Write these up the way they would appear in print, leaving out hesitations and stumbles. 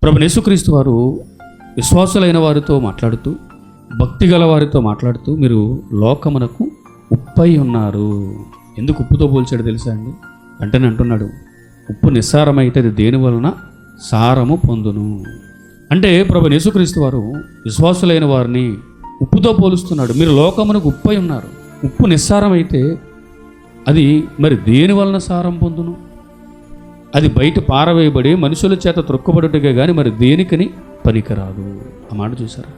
ప్రభువైన యేసుక్రీస్తు వారు విశ్వాసులైన వారితో మాట్లాడుతూ, భక్తి గల వారితో మాట్లాడుతూ, మీరు లోకమునకు ఉప్పై ఉన్నారు. ఎందుకు ఉప్పుతో పోల్చాడు తెలుసా అండి? వెంటనే అంటున్నాడు, ఉప్పు నిస్సారమైతే అది దేని వలన సారము పొందును. అంటే ప్రభువైన యేసుక్రీస్తు వారు విశ్వాసులైన వారిని ఉప్పుతో పోలుస్తున్నాడు. మీరు లోకమునకు ఉప్పై ఉన్నారు. ఉప్పు నిస్సారమైతే అది మరి దేని వలన సారం పొందును? అది బయట పారవేయబడి మనుషుల చేత త్రొక్కబడుటగా కానీ మరి దేనికని పనికిరాదు. ఆ మాట చూసారా?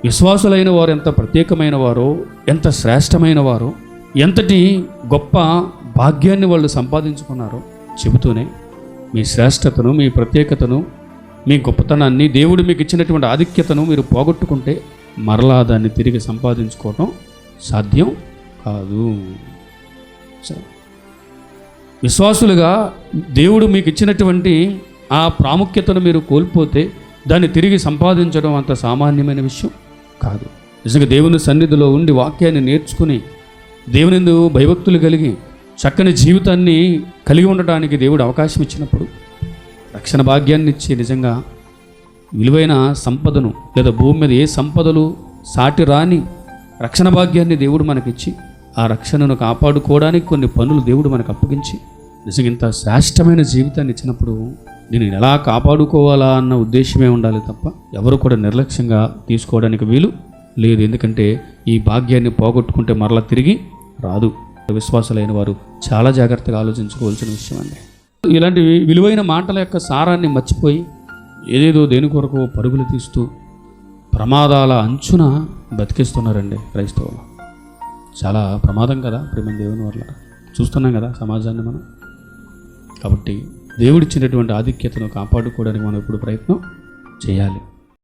విశ్వాసులైన వారు ఎంత ప్రత్యేకమైన వారో, ఎంత శ్రేష్టమైన వారో, ఎంతటి గొప్ప భాగ్యాన్ని వాళ్ళు సంపాదించుకున్నారో చెబుతూనే మీ శ్రేష్టతను, మీ ప్రత్యేకతను, మీ గొప్పతనాన్ని, దేవుడు మీకు ఇచ్చినటువంటి ఆధిక్యతను మీరు పోగొట్టుకుంటే మరలా దాన్ని తిరిగి సంపాదించుకోవటం సాధ్యం కాదు. విశ్వాసులుగా దేవుడు మీకు ఇచ్చినటువంటి ఆ ప్రాముఖ్యతను మీరు కోల్పోతే దాన్ని తిరిగి సంపాదించడం అంత సామాన్యమైన విషయం కాదు. నిజంగా దేవుని సన్నిధిలో ఉండి వాక్యాన్ని నేర్చుకుని దేవునిందు భయభక్తులు కలిగి చక్కని జీవితాన్ని కలిగి ఉండటానికి దేవుడు అవకాశం ఇచ్చినప్పుడు, రక్షణ భాగ్యాన్ని ఇచ్చి నిజంగా విలువైన సంపదను, లేదా భూమి మీద ఏ సంపదలు సాటి రాని రక్షణ భాగ్యాన్ని దేవుడు మనకిచ్చి ఆ రక్షణను కాపాడుకోవడానికి కొన్ని పనులు దేవుడు మనకు అప్పగించి నిజంగా ఇంత శ్రేష్టమైన జీవితాన్ని ఇచ్చినప్పుడు దీన్ని ఎలా కాపాడుకోవాలా అన్న ఉద్దేశమే ఉండాలి తప్ప ఎవరు కూడా నిర్లక్ష్యంగా తీసుకోవడానికి వీలు లేదు. ఎందుకంటే ఈ భాగ్యాన్ని పోగొట్టుకుంటే మరలా తిరిగి రాదు. విశ్వాసులైన వారు చాలా జాగ్రత్తగా ఆలోచించుకోవాల్సిన విషయం అండి. ఇలాంటి విలువైన మాటల యొక్క సారాన్ని మర్చిపోయి ఏదేదో దేని కొరకు పరుగులు తీస్తూ ప్రమాదాల అంచున బతికిస్తున్నారండి క్రైస్తవులు. చాలా ప్రమాదం కదా ప్రేమ దేవుని వల్ల చూస్తున్నాం కదా సమాజాన్ని మనం. కాబట్టి దేవుడిచ్చినటువంటి ఆధిక్యతను కాపాడుకోవడానికి మనం ఇప్పుడు ప్రయత్నం చేయాలి.